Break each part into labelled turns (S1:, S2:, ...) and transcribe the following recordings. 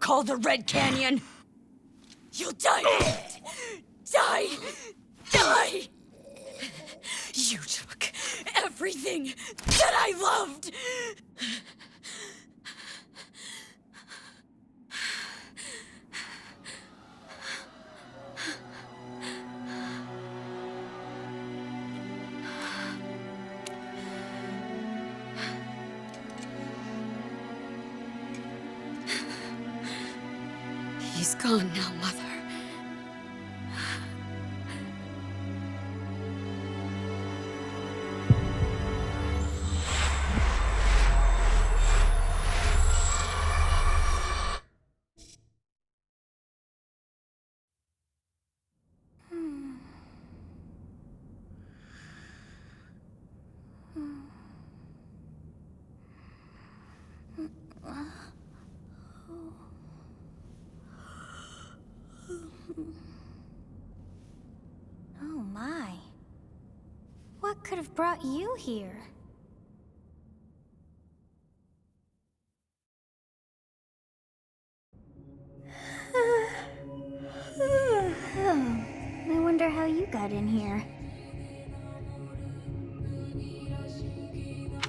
S1: call the Red Canyon. You'll die. Die. Die. You took everything that I loved. He's gone now, Mother.
S2: Oh my. What could have brought you here? I wonder how you got in here.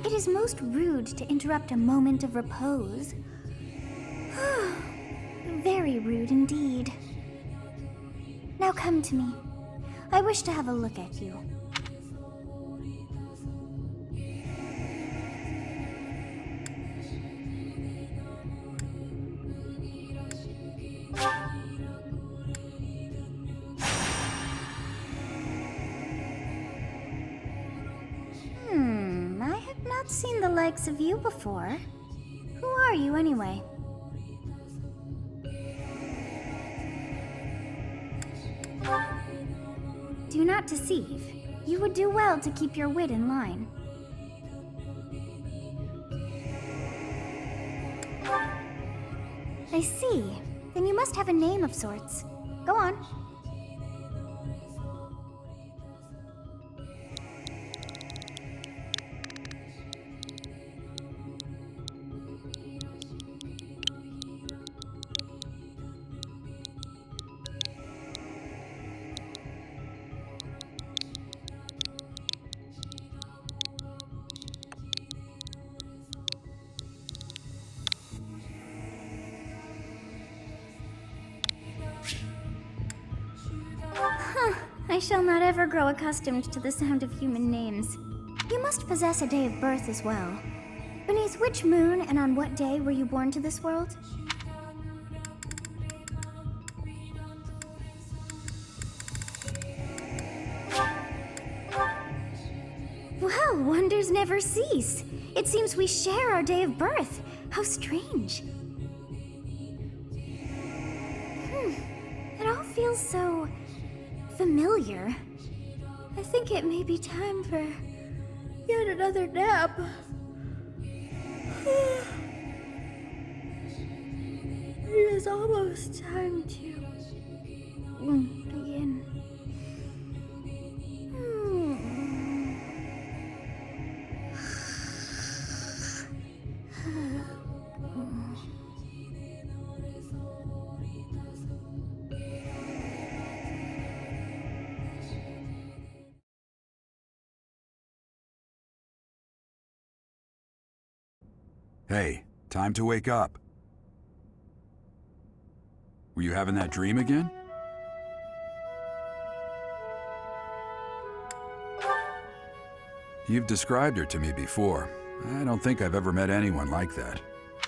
S2: It is most rude to interrupt a moment of repose. Very rude indeed. Now come to me. I wish to have a look at you. I have not seen the likes of you before. Who are you anyway? Do not deceive. You would do well to keep your wit in line. I see. Then you must have a name of sorts. Go on. I shall not ever grow accustomed to the sound of human names. You must possess a day of birth as well. Beneath which moon and on what day were you born to this world? Well, wonders never cease. It seems we share our day of birth. How strange. It all feels so familiar. I think it may be time for yet another nap. It is almost time to begin.
S3: Hey, time to wake up. Were you having that dream again? You've described her to me before. I don't think I've ever met anyone like that.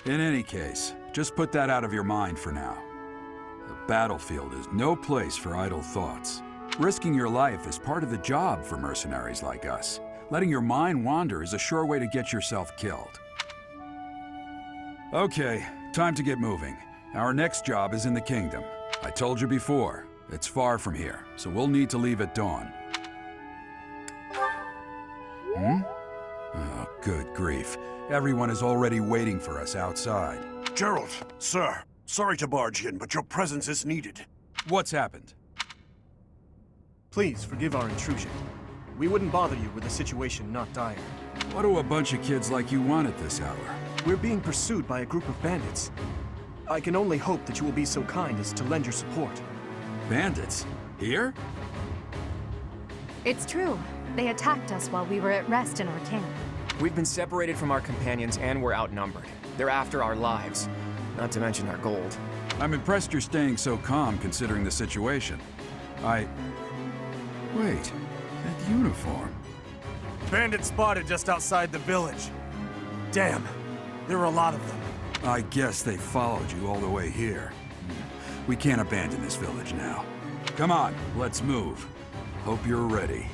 S3: In any case, just put that out of your mind for now. The battlefield is no place for idle thoughts. Risking your life is part of the job for mercenaries like us. Letting your mind wander is a sure way to get yourself killed. Okay, time to get moving. Our next job is in the kingdom. I told you before, it's far from here, so we'll need to leave at dawn. Oh, good grief. Everyone is already waiting for us outside.
S4: Gerald, sir, sorry to barge in, but your presence is needed.
S3: What's happened?
S5: Please forgive our intrusion. We wouldn't bother you with a situation not dire.
S3: What do a bunch of kids like you want at this hour?
S5: We're being pursued by a group of bandits. I can only hope that you will be so kind as to lend your support.
S3: Bandits? Here?
S6: It's true. They attacked us while we were at rest in our camp.
S7: We've been separated from our companions and we're outnumbered. They're after our lives, not to mention our gold.
S3: I'm impressed you're staying so calm considering the situation. Wait, that uniform.
S4: Bandits spotted just outside the village. Damn, there were a lot of them.
S3: I guess they followed you all the way here. We can't abandon this village now. Come on, let's move. Hope you're ready.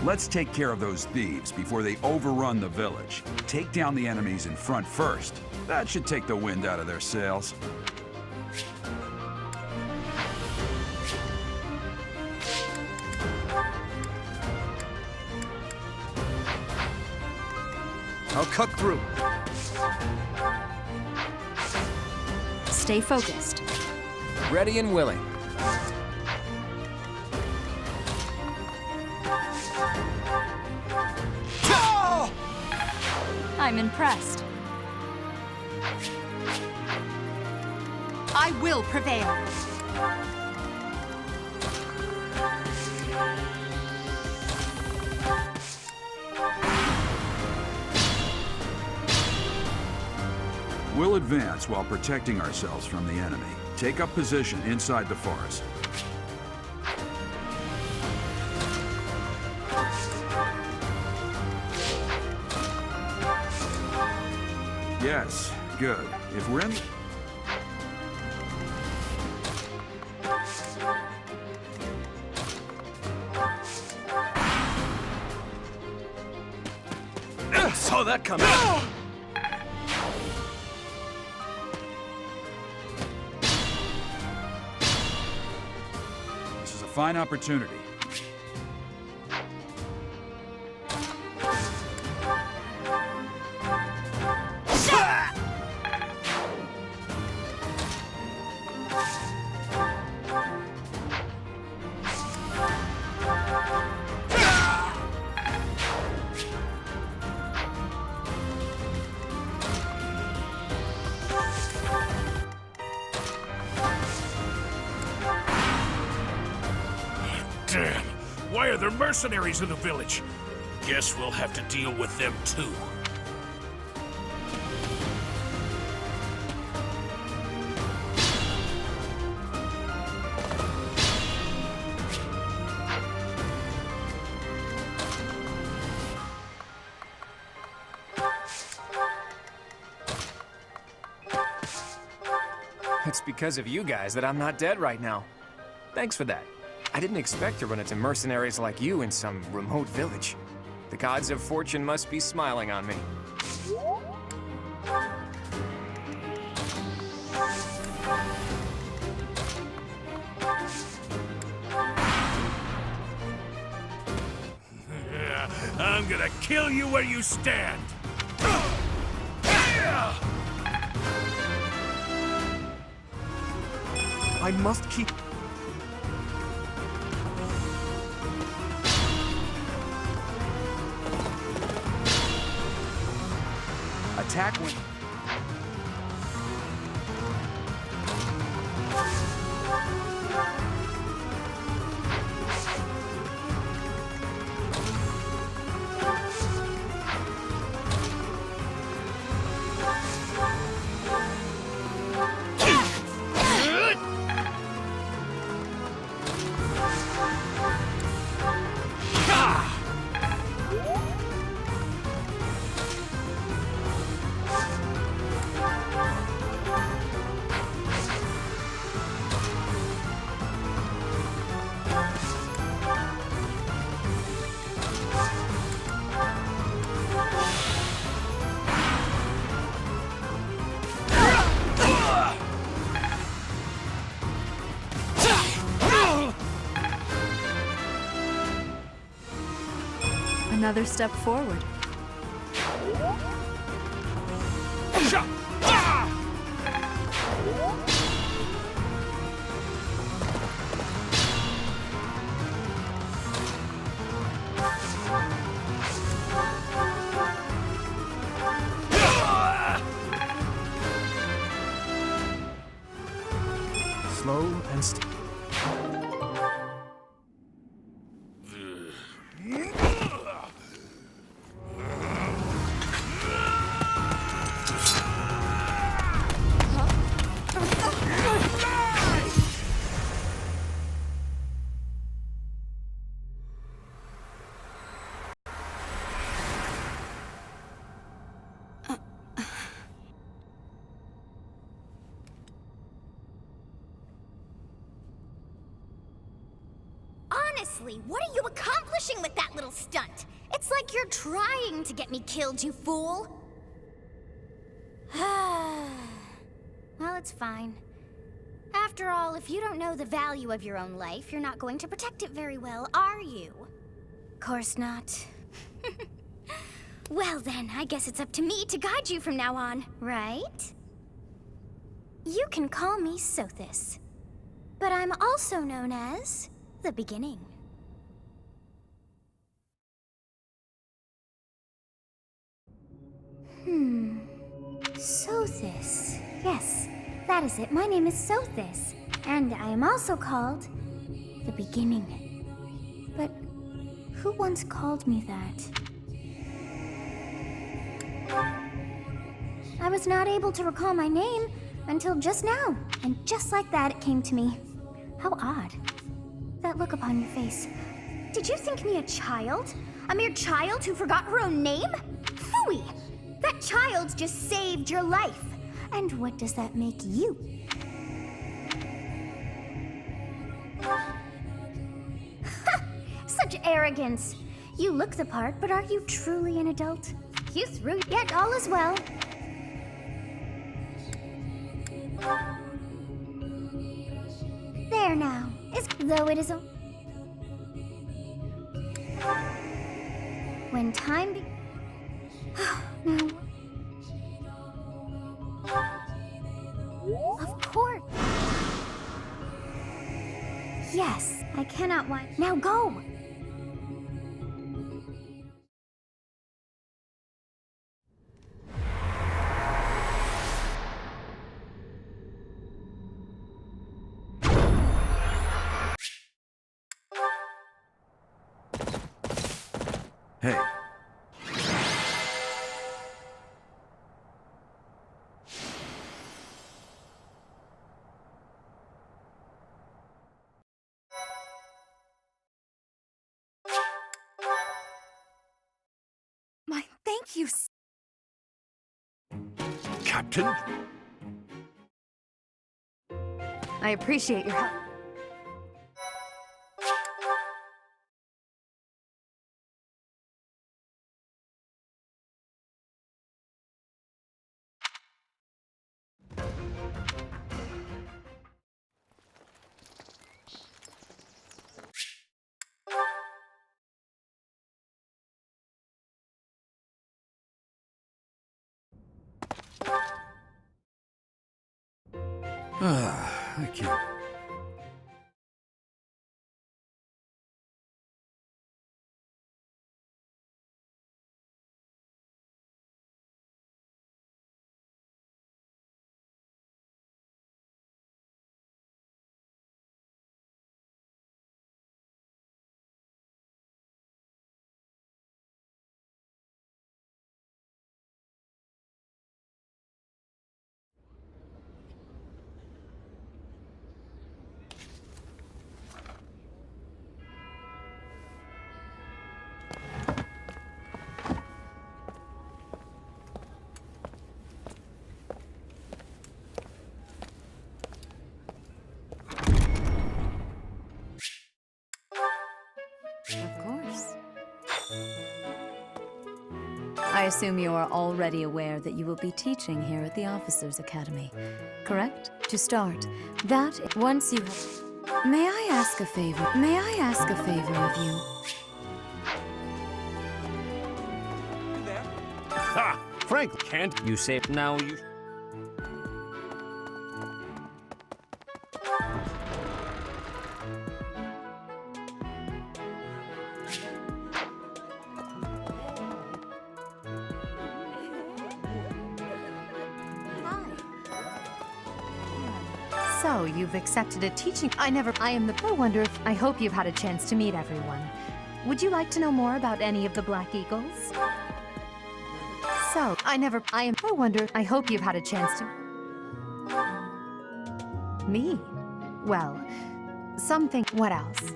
S3: Let's take care of those thieves before they overrun the village. Take down the enemies in front first. That should take the wind out of their sails.
S5: I'll cut through.
S6: Stay focused.
S7: Ready and willing.
S6: I'm impressed. I will prevail.
S3: We'll advance while protecting ourselves from the enemy. Take up position inside the forest. Yes, good. If we're in...
S5: Saw that coming.
S3: This is a fine opportunity.
S8: Damn! Why are there mercenaries in the village? Guess we'll have to deal with them too.
S7: It's because of you guys that I'm not dead right now. Thanks for that. I didn't expect to run into mercenaries like you in some remote village. The gods of fortune must be smiling on me.
S8: I'm gonna kill you where you stand!
S5: I must keep...
S3: Attack when...
S6: Another step forward.
S5: Slow and steady.
S2: Honestly, what are you accomplishing with that little stunt? It's like you're trying to get me killed, you fool. Well, it's fine. After all, if you don't know the value of your own life, you're not going to protect it very well, are you? Course not. Well then, I guess it's up to me to guide you from now on, right? You can call me Sothis, but I'm also known as the Beginning. Sothis. Yes, that is it. My name is Sothis, and I am also called the Beginning. But who once called me that? I was not able to recall my name until just now, and just like that it came to me. How odd. That look upon your face. Did you think me a child? A mere child who forgot her own name? Phooey! That child just saved your life. And what does that make you? Such arrogance. You look the part, but are you truly an adult? You threw, yet all is well. There now. Though it is a... When time be... Now... Of course. Yes, I cannot want... Now go!
S3: Hey.
S6: My thank you.
S8: Captain?
S6: I appreciate your help.
S3: I can't.
S6: Of course. I assume you are already aware that you will be teaching here at the Officers' Academy, correct? To start, that once you have... May I ask a favor? May I ask a favor of you?
S5: Frank, can't
S9: You say now you...
S6: So, you've accepted a teaching. I hope you've had a chance to meet everyone. Would you like to know more about any of the Black Eagles? I hope you've had a chance to... Me? Well, something... What else?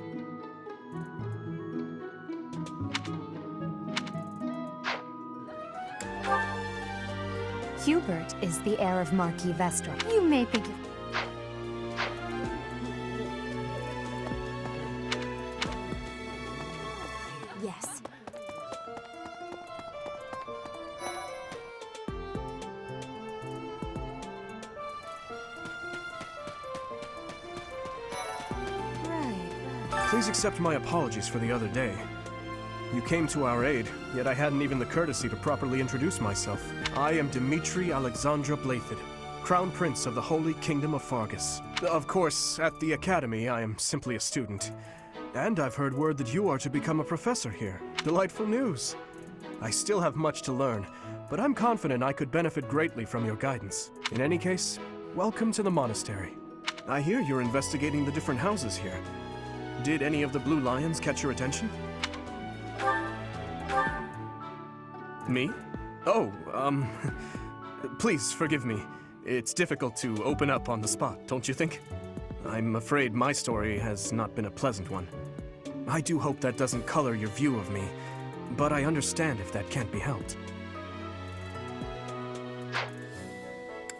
S6: Hubert is the heir of Marquis Vestra. You may think... Yes.
S5: Please accept my apologies for the other day. You came to our aid, yet I hadn't even the courtesy to properly introduce myself. I am Dimitri Alexandra Blythed, Crown Prince of the Holy Kingdom of Fargus. Of course, at the Academy, I am simply a student. And I've heard word that you are to become a professor here. Delightful news. I still have much to learn, but I'm confident I could benefit greatly from your guidance. In any case, welcome to the monastery. I hear you're investigating the different houses here. Did any of the Blue Lions catch your attention? Me? Oh, please forgive me. It's difficult to open up on the spot, don't you think? I'm afraid my story has not been a pleasant one. I do hope that doesn't color your view of me, but I understand if that can't be helped.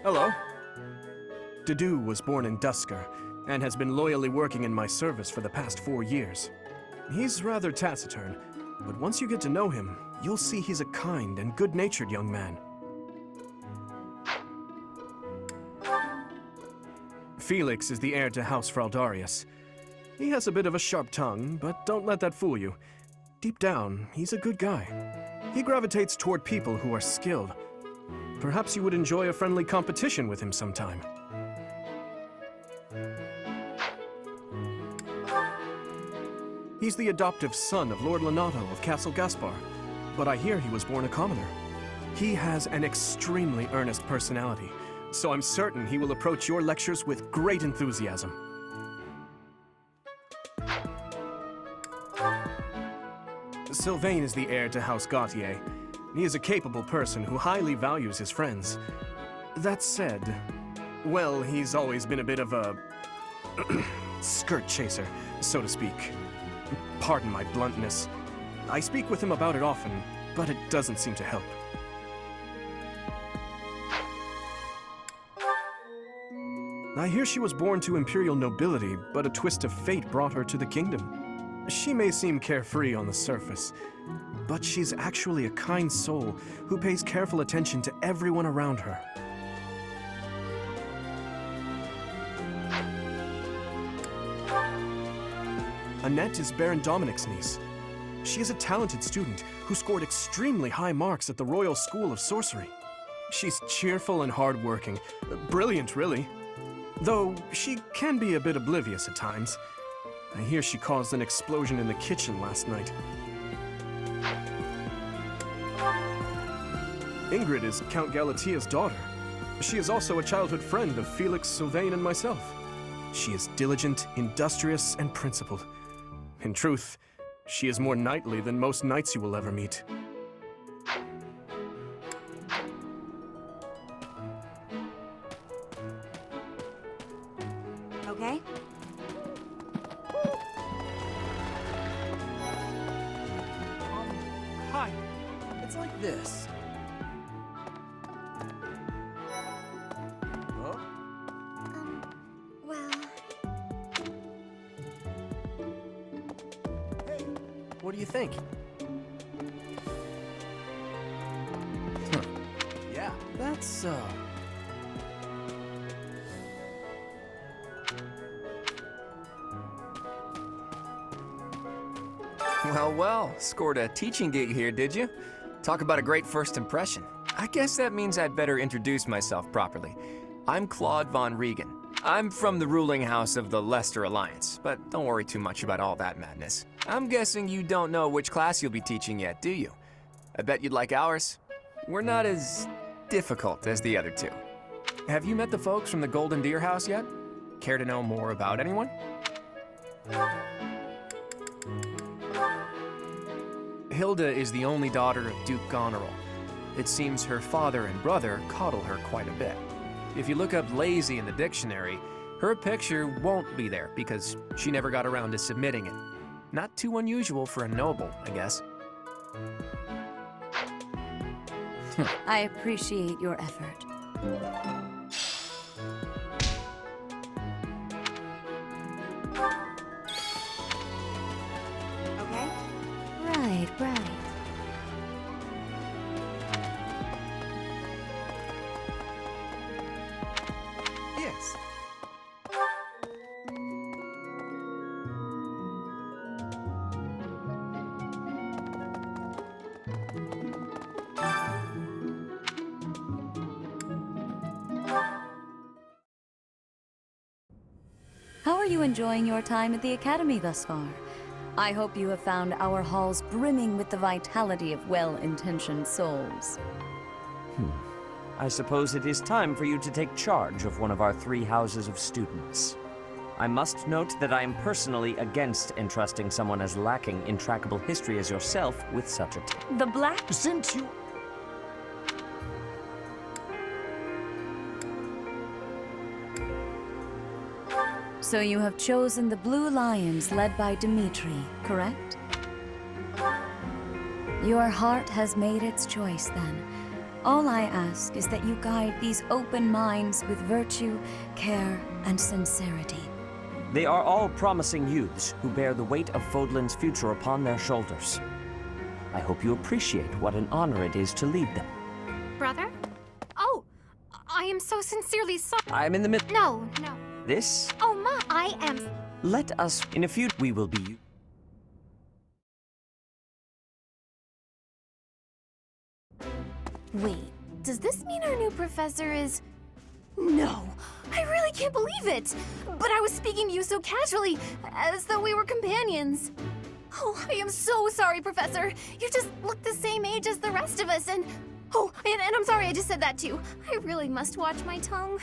S5: Hello. Dedu was born in Dusker, and has been loyally working in my service for the past 4 years. He's rather taciturn, but once you get to know him, you'll see he's a kind and good-natured young man. Felix is the heir to House Fraldarius. He has a bit of a sharp tongue, but don't let that fool you. Deep down, he's a good guy. He gravitates toward people who are skilled. Perhaps you would enjoy a friendly competition with him sometime. He's the adoptive son of Lord Lenato of Castle Gaspar, but I hear he was born a commoner. He has an extremely earnest personality, so I'm certain he will approach your lectures with great enthusiasm. Sylvain is the heir to House Gautier. He is a capable person who highly values his friends. That said, well, he's always been a bit of a skirt chaser, so to speak. Pardon my bluntness. I speak with him about it often, but it doesn't seem to help. I hear she was born to imperial nobility, but a twist of fate brought her to the kingdom. She may seem carefree on the surface, but she's actually a kind soul who pays careful attention to everyone around her. Annette is Baron Dominic's niece. She is a talented student who scored extremely high marks at the Royal School of Sorcery. She's cheerful and hardworking. Brilliant, really. Though she can be a bit oblivious at times. I hear she caused an explosion in the kitchen last night. Ingrid is Count Galatia's daughter. She is also a childhood friend of Felix, Sylvain, and myself. She is diligent, industrious, and principled. In truth, she is more knightly than most knights you will ever meet.
S2: Okay?
S9: Hi. It's like this.
S2: Well...
S9: What do you think? Huh. Yeah, that's,
S7: Well, scored a teaching gig here, did you? Talk about a great first impression. I guess that means I'd better introduce myself properly. I'm Claude von Regan. I'm from the ruling house of the Leicester Alliance, but don't worry too much about all that madness. I'm guessing you don't know which class you'll be teaching yet, do you? I bet you'd like ours. We're not as difficult as the other two. Have you met the folks from the Golden Deer House yet? Care to know more about anyone? Hilda is the only daughter of Duke Goneril. It seems her father and brother coddle her quite a bit. If you look up lazy in the dictionary, her picture won't be there because she never got around to submitting it. Not too unusual for a noble, I guess.
S6: I appreciate your effort.
S2: Okay?
S6: Right.
S5: Yes.
S6: How are you enjoying your time at the Academy thus far? I hope you have found our halls brimming with the vitality of well-intentioned souls.
S10: I suppose it is time for you to take charge of one of our 3 houses of students. I must note that I am personally against entrusting someone as lacking in trackable history as yourself with such a task.
S6: The Black...
S5: Since you...
S6: So you have chosen the Blue Lions led by Dimitri, correct? Your heart has made its choice then. All I ask is that you guide these open minds with virtue, care, and sincerity.
S10: They are all promising youths who bear the weight of Fódlan's future upon their shoulders. I hope you appreciate what an honor it is to lead them.
S11: Brother? Oh, I am so sincerely sorry.
S10: I'm in the mid-
S11: No.
S10: This?
S11: Oh, Ma, I am...
S10: Let us, in a few, we will be...
S11: Wait, does this mean our new professor is... No, I really can't believe it! But I was speaking to you so casually, as though we were companions. Oh, I am so sorry, Professor. You just look the same age as the rest of us, and... Oh, and I'm sorry I just said that too. I really must watch my tongue.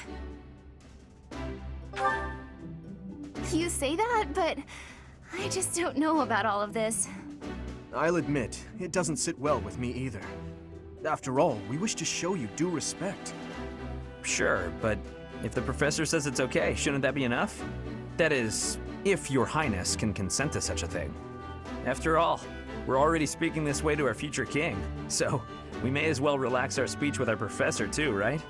S11: You say that, but I just don't know about all of this.
S5: I'll admit, it doesn't sit well with me either. After all, we wish to show you due respect.
S9: Sure, but if the professor says it's okay, shouldn't that be enough? That is, if your highness can consent to such a thing. After all, we're already speaking this way to our future king, so we may as well relax our speech with our professor too, right?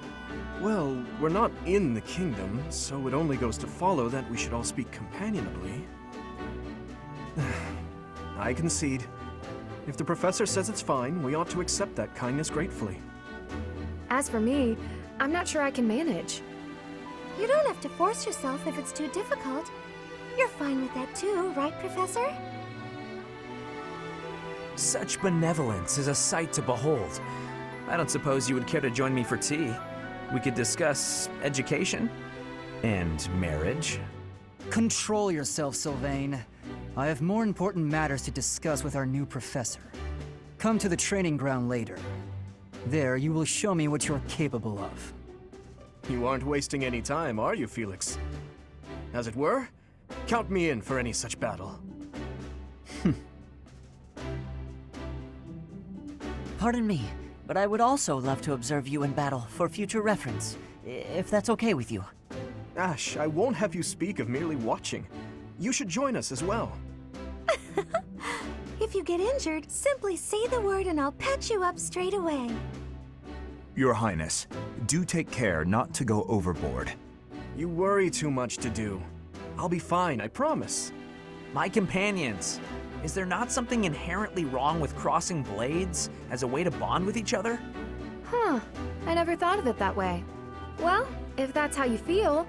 S5: Well, we're not in the kingdom, so it only goes to follow that we should all speak companionably. I concede. If the professor says it's fine, we ought to accept that kindness gratefully.
S11: As for me, I'm not sure I can manage.
S2: You don't have to force yourself if it's too difficult. You're fine with that too, right, Professor?
S9: Such benevolence is a sight to behold. I don't suppose you would care to join me for tea. We could discuss education and marriage.
S12: Control yourself, Sylvain. I have more important matters to discuss with our new professor. Come to the training ground later. There, you will show me what you're capable of.
S5: You aren't wasting any time, are you, Felix? As it were, count me in for any such battle.
S10: Pardon me, but I would also love to observe you in battle for future reference, if that's okay with you.
S5: Ash, I won't have you speak of merely watching. You should join us as well.
S2: If you get injured, simply say the word and I'll patch you up straight away.
S13: Your Highness, do take care not to go overboard.
S5: You worry too much to do. I'll be fine, I promise.
S9: My companions, is there not something inherently wrong with crossing blades as a way to bond with each other?
S11: Huh, I never thought of it that way. Well, if that's how you feel,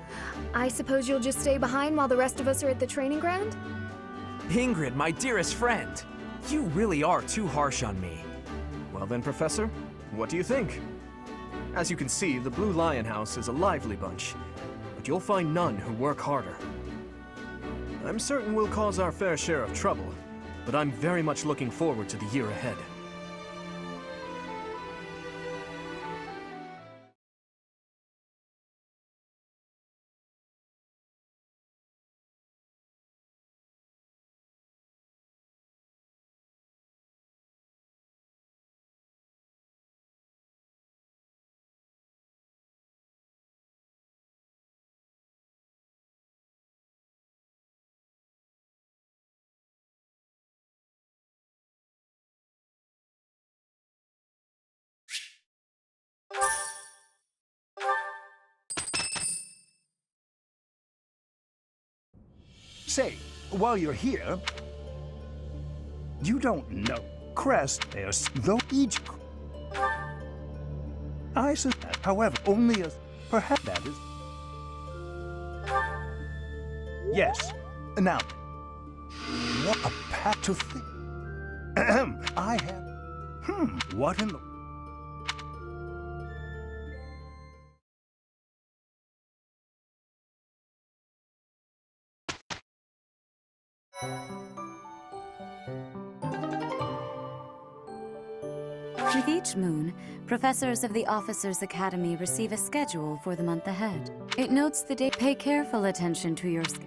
S11: I suppose you'll just stay behind while the rest of us are at the training ground?
S9: Ingrid, my dearest friend, you really are too harsh on me.
S5: Well then, Professor, what do you think? As you can see, the Blue Lion House is a lively bunch, but you'll find none who work harder. I'm certain we'll cause our fair share of trouble, but I'm very much looking forward to the year ahead.
S14: Say, while you're here, you don't know Crest there's though each. I suspect, however, only as perhaps that is. Yes. Now, what a pack to think. I have. What in the.
S6: With each moon, professors of the Officers' Academy receive a schedule for the month ahead. It notes the day. Pay careful attention to your schedule.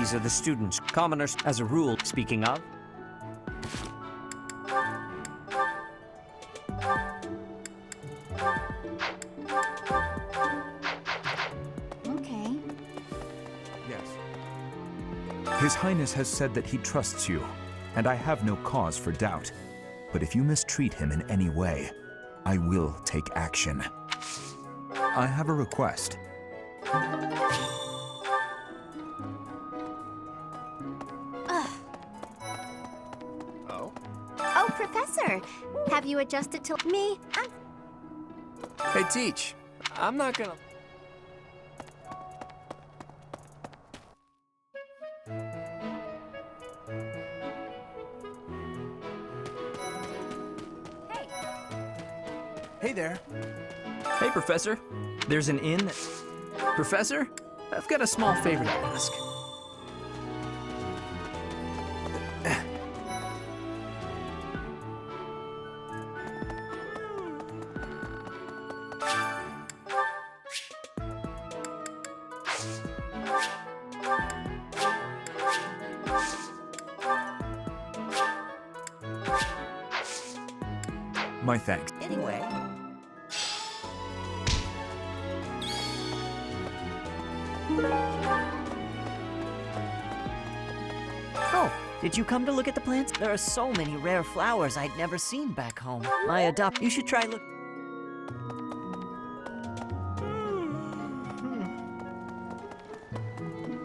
S10: These are the students. Commoners, as a rule, speaking of.
S13: His Highness has said that he trusts you, and I have no cause for doubt. But if you mistreat him in any way, I will take action. I have a request.
S2: Oh, Professor, have you adjusted to me?
S7: Hey, Teach. I'm not gonna...
S5: Hey there.
S9: Hey, Professor. There's an inn. Professor, I've got a small favor to ask.
S13: My thanks.
S10: Anyway. Oh, did you come to look at the plants? There are so many rare flowers I'd never seen back home. You should try look.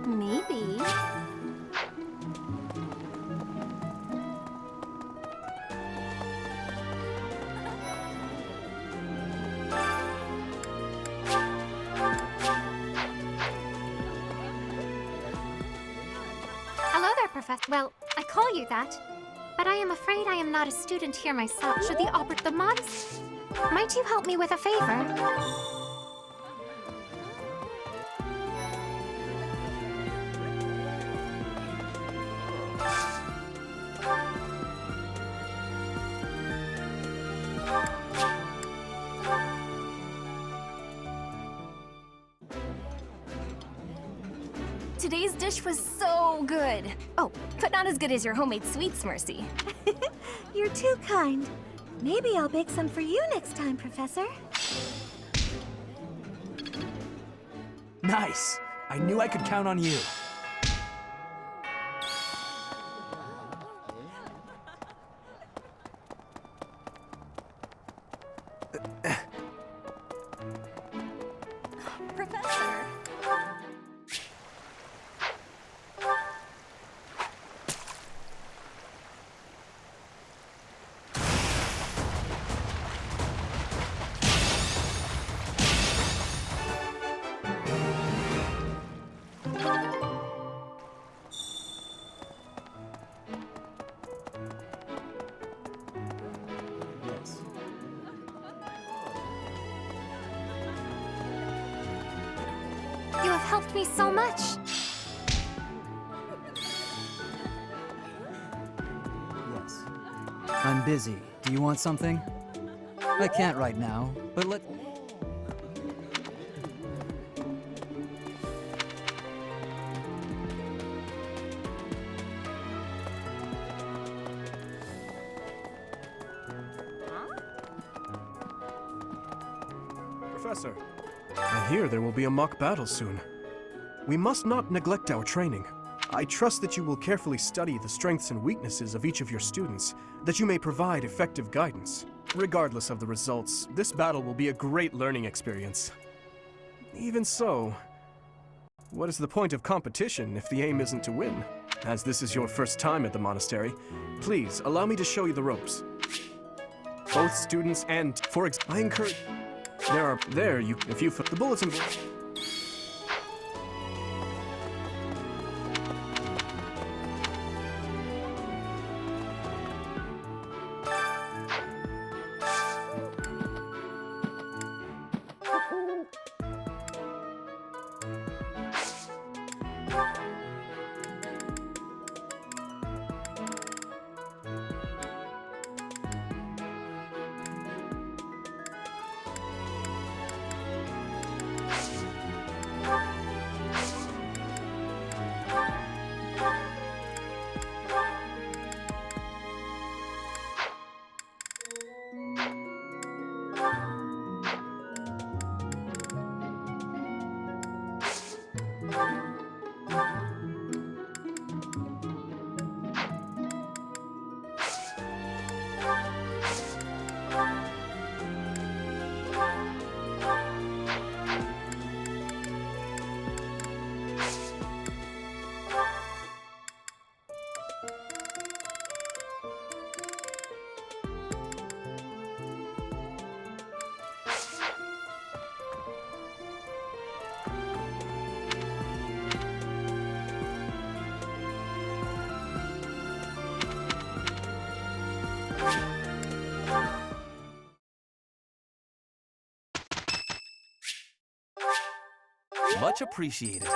S2: Maybe.
S11: Hello there, Professor. Well, I call you that, but I am afraid I am not a student here myself. Should the modest... Might you help me with a favor?
S2: Today's dish was so good. Oh, but not as good as your homemade sweets, Mercy.
S15: You're too kind. Maybe I'll bake some for you next time, Professor.
S9: Nice. I knew I could count on you.
S2: Professor.
S11: You have helped me so much.
S12: Yes. I'm busy. Do you want something? I can't right now, but let...
S5: Professor, I hear there will be a mock battle soon. We must not neglect our training. I trust that you will carefully study the strengths and weaknesses of each of your students, that you may provide effective guidance. Regardless of the results, this battle will be a great learning experience. Even so, what is the point of competition if the aim isn't to win? As this is your first time at the monastery, please allow me to show you the ropes. Both students and, I encourage... if you the bulletin board.
S16: Much appreciated.